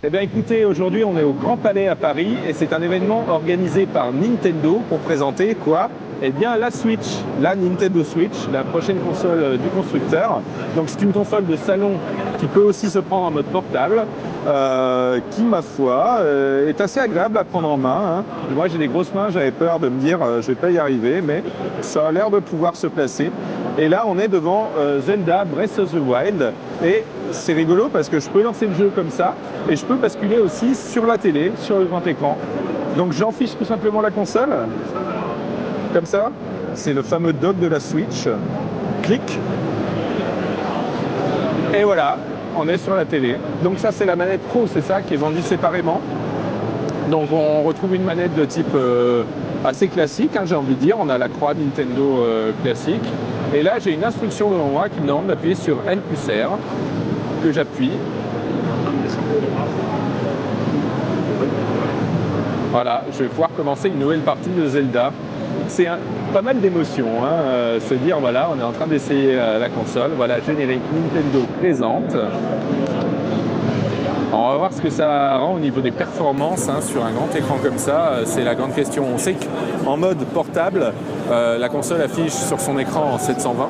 Eh bien écoutez, aujourd'hui on est au Grand Palais à Paris et c'est un événement organisé par Nintendo pour présenter quoi? Eh bien la Switch, la Nintendo Switch, la prochaine console du constructeur. Donc c'est une console de salon qui peut aussi se prendre en mode portable, qui ma foi est assez agréable à prendre en main, hein. Moi j'ai des grosses mains, j'avais peur de me dire je vais pas y arriver, mais ça a l'air de pouvoir se placer. Et là on est devant Zelda Breath of the Wild et c'est rigolo parce que je peux lancer le jeu comme ça et je peux basculer aussi sur la télé, sur le grand écran. Donc j'enfiche tout simplement la console, comme ça. C'est le fameux dock de la Switch. Clic. Et voilà, on est sur la télé. Donc ça c'est la manette Pro, c'est ça, qui est vendue séparément. Donc on retrouve une manette de type assez classique, hein, j'ai envie de dire. On a la croix Nintendo classique. Et là j'ai une instruction devant moi qui me demande d'appuyer sur L plus R, que j'appuie. Voilà, je vais pouvoir commencer une nouvelle partie de Zelda. C'est pas mal d'émotions, hein, se dire voilà, on est en train d'essayer la console. Voilà, générique Nintendo présente. Alors, on va voir ce que ça rend au niveau des performances, hein, sur un grand écran comme ça. C'est la grande question. On sait qu'en mode portable, la console affiche sur son écran en 720.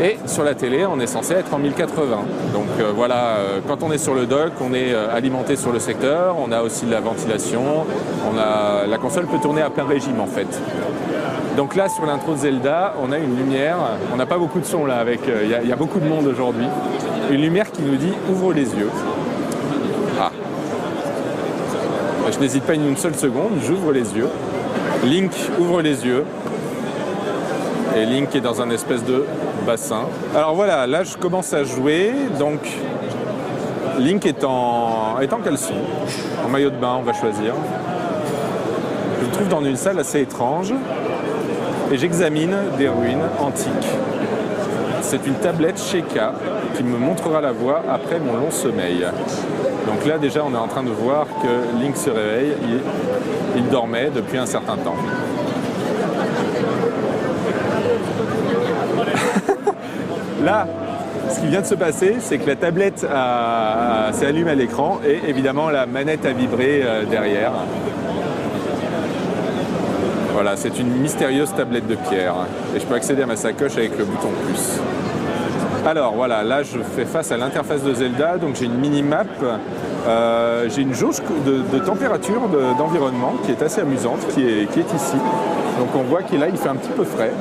Et sur la télé, on est censé être en 1080. Donc voilà, quand on est sur le dock, on est alimenté sur le secteur, on a aussi de la ventilation, la console peut tourner à plein régime en fait. Donc là, sur l'intro de Zelda, on a une lumière, on n'a pas beaucoup de son là, il y a beaucoup de monde aujourd'hui, une lumière qui nous dit « ouvre les yeux ». Ah. Je n'hésite pas une seule seconde, j'ouvre les yeux. Link ouvre les yeux. Et Link est dans un espèce de bassin. Alors voilà, là je commence à jouer, donc Link est en caleçon, en maillot de bain, on va choisir. Je me trouve dans une salle assez étrange et j'examine des ruines antiques. C'est une tablette Sheikah qui me montrera la voie après mon long sommeil. Donc là déjà on est en train de voir que Link se réveille, il dormait depuis un certain temps. Là, ce qui vient de se passer, c'est que la tablette s'est allumée à l'écran et évidemment la manette a vibré derrière. Voilà, c'est une mystérieuse tablette de pierre et je peux accéder à ma sacoche avec le bouton plus. Alors voilà, là je fais face à l'interface de Zelda, donc j'ai une mini-map, j'ai une jauge de température d'environnement qui est assez amusante, qui est ici. Donc on voit qu'il il fait un petit peu frais.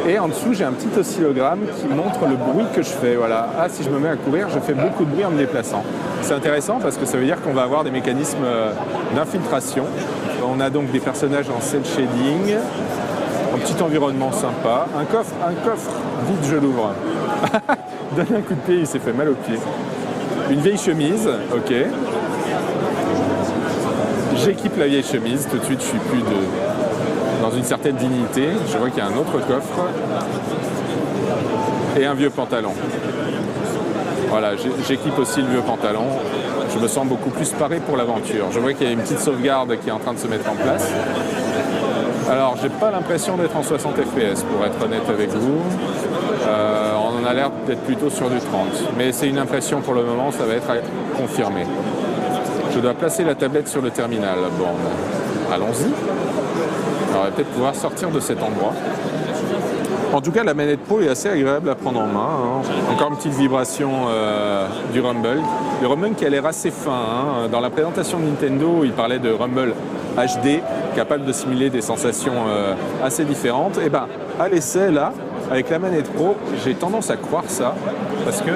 Et en dessous, j'ai un petit oscillogramme qui montre le bruit que je fais. Voilà. Ah, si je me mets à courir, je fais beaucoup de bruit en me déplaçant. C'est intéressant parce que ça veut dire qu'on va avoir des mécanismes d'infiltration. On a donc des personnages en cel shading, un petit environnement sympa, un coffre, vite je l'ouvre. Donne un coup de pied, il s'est fait mal au pied. Une vieille chemise, ok. J'équipe la vieille chemise, tout de suite je suis plus dans une certaine dignité. Je vois qu'il y a un autre coffre et un vieux pantalon. Voilà, j'équipe aussi le vieux pantalon. Je me sens beaucoup plus paré pour l'aventure. Je vois qu'il y a une petite sauvegarde qui est en train de se mettre en place. Alors, j'ai pas l'impression d'être en 60 fps pour être honnête avec vous. On a l'air d'être plutôt sur du 30. Mais c'est une impression pour le moment, ça va être confirmé. Je dois placer la tablette sur le terminal. Bon, allons-y. Alors, on va peut-être pouvoir sortir de cet endroit. En tout cas, la manette Pro est assez agréable à prendre en main, hein. Encore une petite vibration du Rumble. Le Rumble qui a l'air assez fin, hein. Dans la présentation de Nintendo, il parlait de Rumble HD, capable de simuler des sensations assez différentes. Et ben, à l'essai, là, avec la manette Pro, j'ai tendance à croire ça, parce que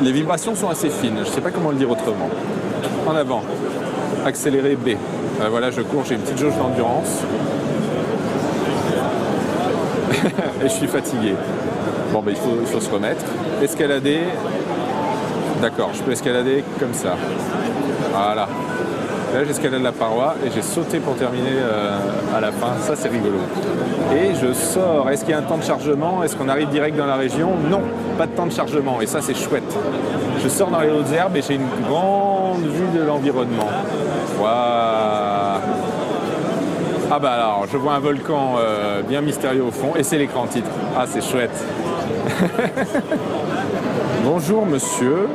les vibrations sont assez fines. Je ne sais pas comment le dire autrement. En avant, accélérer B. Voilà, je cours, j'ai une petite jauge d'endurance. Et je suis fatigué. Bon, ben, il faut se remettre. Escalader. D'accord, je peux escalader comme ça. Voilà. Là, j'escalade la paroi et j'ai sauté pour terminer à la fin. Ça, c'est rigolo. Et je sors. Est-ce qu'il y a un temps de chargement? Est-ce qu'on arrive direct dans la région? Non, pas de temps de chargement. Et ça, c'est chouette. Je sors dans les hautes herbes et j'ai une grande vue de l'environnement. Waouh! Ah bah alors, je vois un volcan bien mystérieux au fond et c'est l'écran titre. Ah, c'est chouette. Bonjour, monsieur.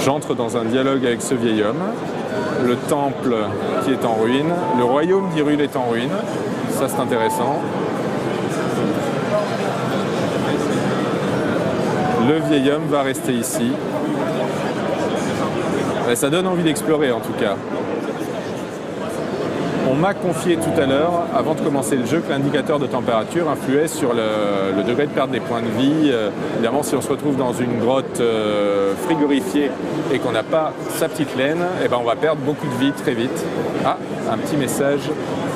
J'entre dans un dialogue avec ce vieil homme. Le temple qui est en ruine. Le royaume d'Hyrule est en ruine. Ça, c'est intéressant. Le vieil homme va rester ici. Et ça donne envie d'explorer, en tout cas. On m'a confié tout à l'heure, avant de commencer le jeu, que l'indicateur de température influait sur le degré de perte des points de vie. Évidemment, si on se retrouve dans une grotte frigorifiée et qu'on n'a pas sa petite laine, eh ben on va perdre beaucoup de vie très vite. Ah, un petit message.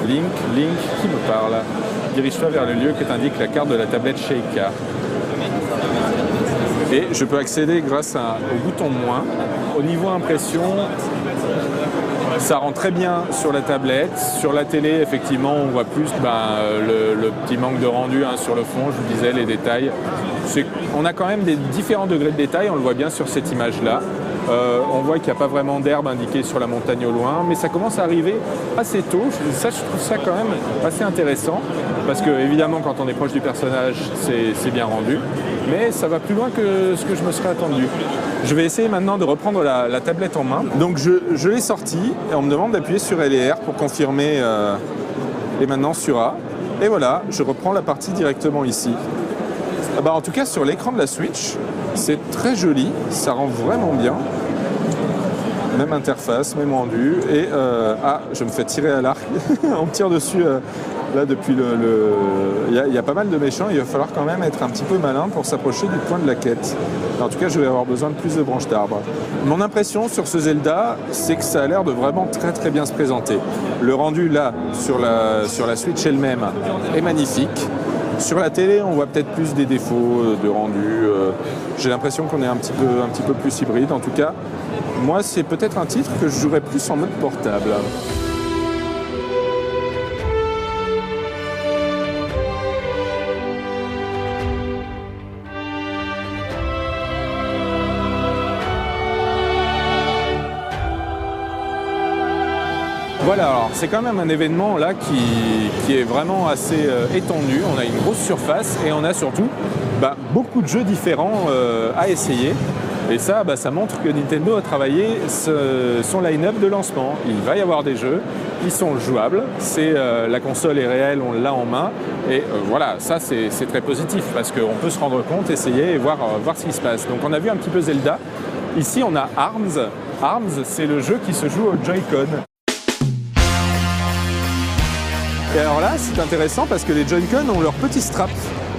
Link, qui me parle? Dirige-toi vers le lieu que t'indique la carte de la tablette Sheikah. Et je peux accéder grâce au bouton moins. Au niveau impression, ça rend très bien sur la tablette. Sur la télé, effectivement, on voit plus le petit manque de rendu sur le fond, je vous disais, les détails. On a quand même des différents degrés de détail, on le voit bien sur cette image-là. On voit qu'il n'y a pas vraiment d'herbe indiquée sur la montagne au loin, mais ça commence à arriver assez tôt. Ça, je trouve ça quand même assez intéressant, parce que évidemment, quand on est proche du personnage, c'est bien rendu, mais ça va plus loin que ce que je me serais attendu. Je vais essayer maintenant de reprendre la tablette en main. Donc je l'ai sortie, et on me demande d'appuyer sur L et R pour confirmer, et maintenant sur A. Et voilà, je reprends la partie directement ici. En tout cas, sur l'écran de la Switch, c'est très joli, ça rend vraiment bien. Même interface, même rendu. Et je me fais tirer à l'arc. On me tire dessus là depuis Il y a pas mal de méchants, il va falloir quand même être un petit peu malin pour s'approcher du point de la quête. En tout cas, je vais avoir besoin de plus de branches d'arbres. Mon impression sur ce Zelda, c'est que ça a l'air de vraiment très très bien se présenter. Le rendu là, sur la Switch elle-même, est magnifique. Sur la télé, on voit peut-être plus des défauts de rendu. J'ai l'impression qu'on est un petit peu plus hybride. En tout cas, moi, c'est peut-être un titre que je jouerais plus en mode portable. Voilà, alors c'est quand même un événement là qui est vraiment assez étendu. On a une grosse surface et on a surtout beaucoup de jeux différents à essayer. Et ça, ça montre que Nintendo a travaillé son line-up de lancement. Il va y avoir des jeux, ils sont jouables, la console est réelle, on l'a en main. Et voilà, ça c'est très positif parce qu'on peut se rendre compte, essayer et voir ce qui se passe. Donc on a vu un petit peu Zelda. Ici on a ARMS. ARMS, c'est le jeu qui se joue au Joy-Con. Et alors là, c'est intéressant parce que les Joy-Con ont leur petit strap.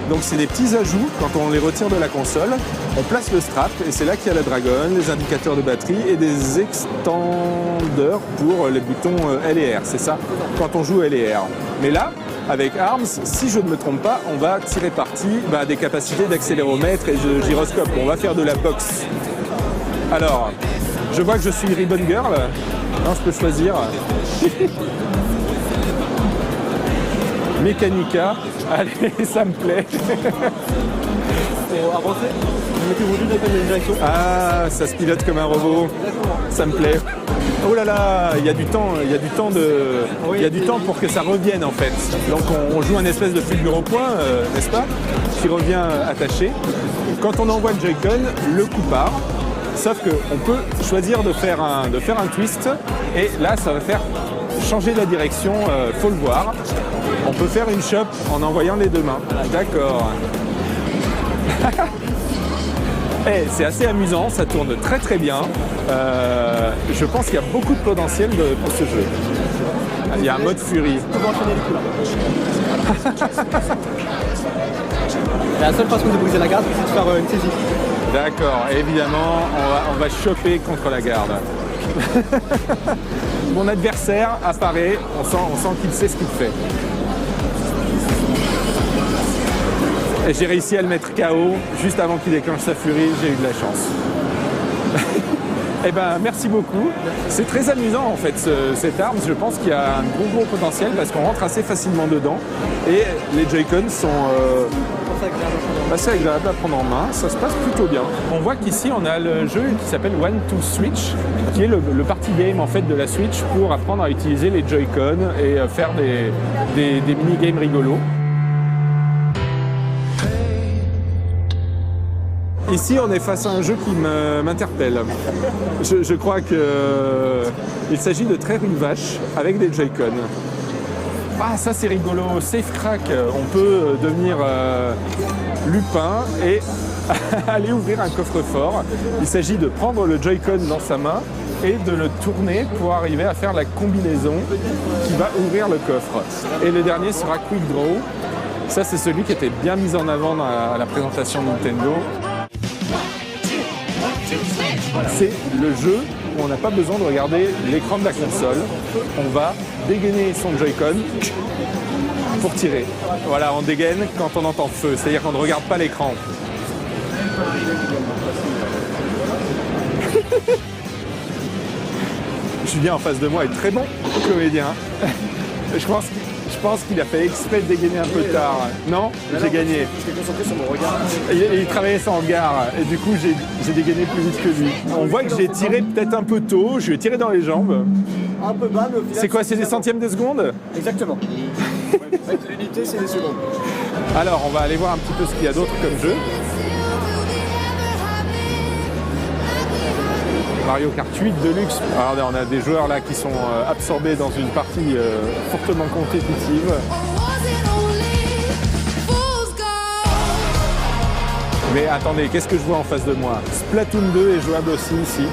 Donc c'est des petits ajouts, quand on les retire de la console, on place le strap et c'est là qu'il y a la dragonne, les indicateurs de batterie et des extendeurs pour les boutons L et R, c'est ça, quand on joue L et R. Mais là, avec ARMS, si je ne me trompe pas, on va tirer parti des capacités d'accéléromètre et de gyroscope. On va faire de la boxe. Alors, je vois que je suis Ribbon Girl. Non, je peux choisir. Mécanica, allez, ça me plaît. Pour avancer, vous mettez-vous juste dans la direction. Ah, ça se pilote comme un robot, ça me plaît. Oh là là, il y a du temps pour que ça revienne en fait. Donc on joue un espèce de fulgure-point, n'est-ce pas, qui revient attaché. Quand on envoie le Joy-Con, le coup part. Sauf qu'on peut choisir de faire un twist et là ça va faire changer la direction, faut le voir. On peut faire une chope en envoyant les deux mains. D'accord. C'est assez amusant, ça tourne très très bien. Je pense qu'il y a beaucoup de potentiel pour ce jeu. Il y a un mode furie. On va enchaîner les coups là. La seule façon de briser la garde, c'est de faire une saisie. D'accord, évidemment, on va choper contre la garde. Mon adversaire apparaît, on sent qu'il sait ce qu'il fait. Et j'ai réussi à le mettre KO juste avant qu'il déclenche sa furie, j'ai eu de la chance. Merci beaucoup. C'est très amusant en fait cette arme, je pense qu'il y a un gros potentiel parce qu'on rentre assez facilement dedans et les Joy-Con sont assez agréables à prendre en main, ça se passe plutôt bien. On voit qu'ici on a le jeu qui s'appelle One to Switch, qui est le party game en fait de la Switch pour apprendre à utiliser les Joy-Con et faire des mini-games rigolos. Ici, on est face à un jeu qui m'interpelle. Je crois qu'il s'agit de traire une vache avec des Joy-Con. Ah, ça c'est rigolo, safe crack. On peut devenir Lupin et aller ouvrir un coffre-fort. Il s'agit de prendre le Joy-Con dans sa main et de le tourner pour arriver à faire la combinaison qui va ouvrir le coffre. Et le dernier sera Quick Draw. Ça, c'est celui qui était bien mis en avant à la présentation de Nintendo. C'est le jeu où on n'a pas besoin de regarder l'écran de la console. On va dégainer son Joy-Con pour tirer. Voilà, on dégaine quand on entend feu, c'est-à-dire qu'on ne regarde pas l'écran. Julien en face de moi est très bon comédien. Je pense qu'il a fait exprès de dégainer un peu tard. Non, j'ai gagné. J'étais concentré sur mon regard. Il travaillait sans regard et du coup j'ai dégainé plus vite que lui. On voit que j'ai tiré peut-être un peu tôt, je lui ai tiré dans les jambes. Un peu bas, mais au final... C'est quoi, c'est des centièmes de seconde? Exactement. L'unité, c'est des secondes. Alors on va aller voir un petit peu ce qu'il y a d'autre comme jeu. Mario Kart 8 Deluxe. Regardez, on a des joueurs là qui sont absorbés dans une partie fortement compétitive. Mais attendez, qu'est-ce que je vois en face de moi? Splatoon 2 est jouable aussi ici.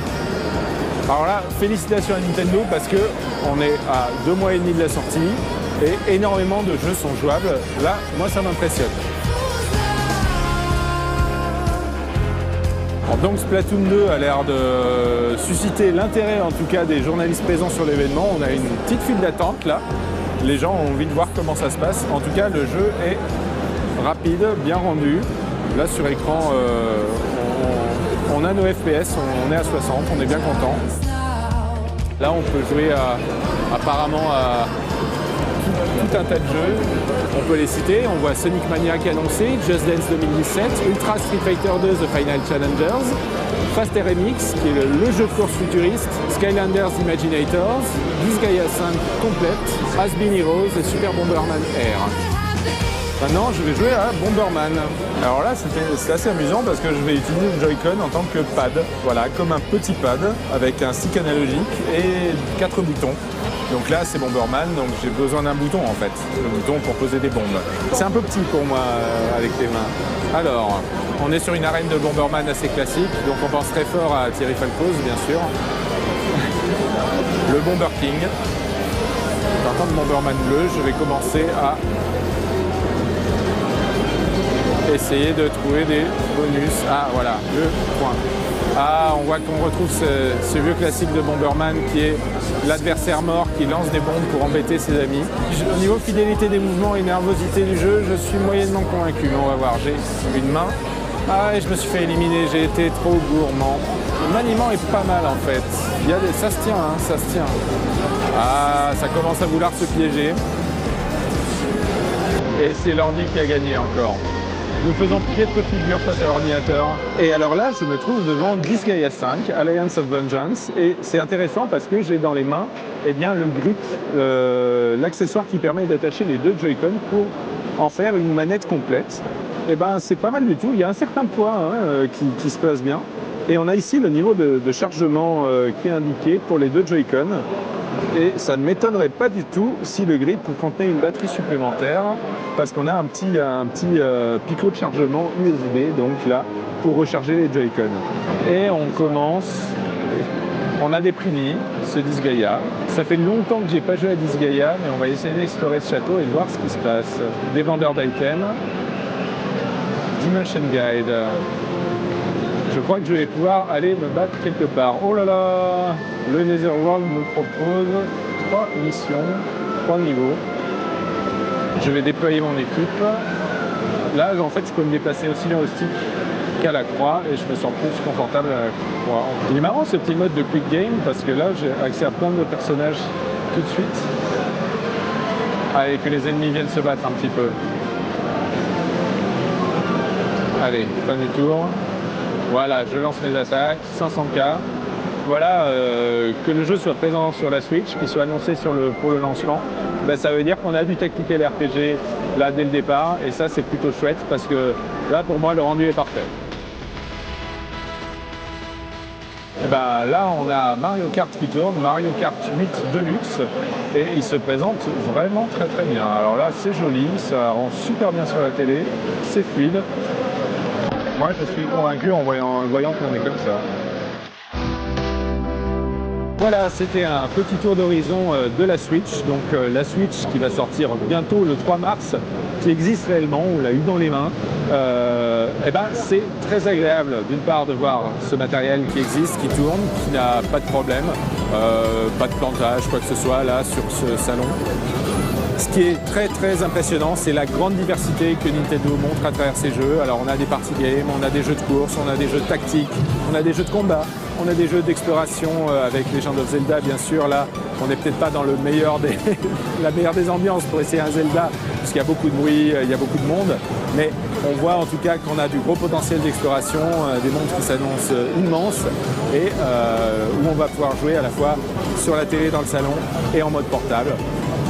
Alors là, félicitations à Nintendo parce que on est à 2 mois et demi de la sortie et énormément de jeux sont jouables. Là, moi ça m'impressionne. Donc Splatoon 2 a l'air de susciter l'intérêt en tout cas des journalistes présents sur l'événement. On a une petite file d'attente là. Les gens ont envie de voir comment ça se passe. En tout cas, le jeu est rapide, bien rendu. Là sur écran, on a nos FPS, on est à 60, on est bien content. Là on peut jouer apparemment à tout un tas de jeux. On peut les citer, on voit Sonic Mania qui est annoncé, Just Dance 2017, Ultra Street Fighter 2 The Final Challengers, Fast RMX qui est le jeu de course futuriste, Skylanders Imaginators, Disgaea 5 complète, Has-Been Heroes et Super Bomberman Air. Maintenant, je vais jouer à Bomberman. Alors là, c'est assez amusant parce que je vais utiliser le Joy-Con en tant que pad. Voilà, comme un petit pad avec un stick analogique et 4 boutons. Donc là, c'est Bomberman, donc j'ai besoin d'un bouton en fait. Le bouton pour poser des bombes. C'est un peu petit pour moi avec les mains. Alors, on est sur une arène de Bomberman assez classique, donc on pense très fort à Thierry Falcoz, bien sûr. Le Bomber King. Par contre, Bomberman bleu, je vais commencer à essayer de trouver des bonus. Ah voilà, le point. Ah, on voit qu'on retrouve ce vieux classique de Bomberman qui est l'adversaire mort qui lance des bombes pour embêter ses amis. Au niveau fidélité des mouvements et nervosité du jeu, je suis moyennement convaincu, mais on va voir. J'ai une main. Ah, et je me suis fait éliminer, j'ai été trop gourmand. Le maniement est pas mal en fait. Ça se tient, hein, ça se tient. Ah, ça commence à vouloir se piéger. Et c'est l'ordi qui a gagné encore. Nous faisons piètre figure face à l'ordinateur. Et alors là, je me trouve devant Disgaea 5, Alliance of Vengeance. Et c'est intéressant parce que j'ai dans les mains le grip, l'accessoire qui permet d'attacher les deux Joy-Con pour en faire une manette complète. Et ben c'est pas mal du tout. Il y a un certain poids qui se place bien. Et on a ici le niveau de chargement qui est indiqué pour les deux Joy-Con. Et ça ne m'étonnerait pas du tout si le grip contenait une batterie supplémentaire parce qu'on a un petit picot de chargement USB donc là pour recharger les Joy-Con. Et on commence, on a des prix, ce Disgaea. Ça fait longtemps que j'ai pas joué à Disgaea mais on va essayer d'explorer ce château et de voir ce qui se passe. Des vendeurs d'items, Dimension Guide. Je crois que je vais pouvoir aller me battre quelque part. Oh là là! Le Netherworld me propose 3 missions, 3 niveaux. Je vais déployer mon équipe. Là, en fait, je peux me déplacer aussi bien au stick qu'à la croix et je me sens plus confortable à la croix. Il est marrant ce petit mode de quick game parce que là, j'ai accès à plein de personnages tout de suite. Allez, que les ennemis viennent se battre un petit peu. Allez, fin du tour. Voilà, je lance mes attaques, 500K. Voilà, que le jeu soit présent sur la Switch, qu'il soit annoncé pour le lancement, ben, ça veut dire qu'on a du tactical RPG là dès le départ, et ça c'est plutôt chouette parce que là pour moi le rendu est parfait. Et ben là, on a Mario Kart qui tourne, Mario Kart 8 Deluxe, et il se présente vraiment très très bien. Alors là, c'est joli, ça rend super bien sur la télé, c'est fluide. Moi, je suis convaincu en voyant qu'on est comme ça. Voilà, c'était un petit tour d'horizon de la Switch. Donc la Switch qui va sortir bientôt le 3 mars, qui existe réellement, on l'a eu dans les mains. Et ben, c'est très agréable d'une part de voir ce matériel qui existe, qui tourne, qui n'a pas de problème, pas de plantage, quoi que ce soit là sur ce salon. Ce qui est très très impressionnant, c'est la grande diversité que Nintendo montre à travers ses jeux. Alors on a des parties games, on a des jeux de course, on a des jeux de tactique, on a des jeux de combat, on a des jeux d'exploration avec Legend of Zelda bien sûr. Là, on n'est peut-être pas dans le meilleur la meilleure des ambiances pour essayer un Zelda, parce qu'il y a beaucoup de bruit, il y a beaucoup de monde. Mais on voit en tout cas qu'on a du gros potentiel d'exploration, des mondes qui s'annoncent immenses et où on va pouvoir jouer à la fois sur la télé dans le salon et en mode portable.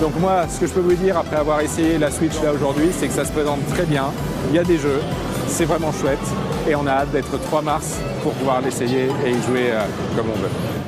Donc moi, ce que je peux vous dire après avoir essayé la Switch là aujourd'hui, c'est que ça se présente très bien, il y a des jeux, c'est vraiment chouette et on a hâte d'être 3 mars pour pouvoir l'essayer et y jouer comme on veut.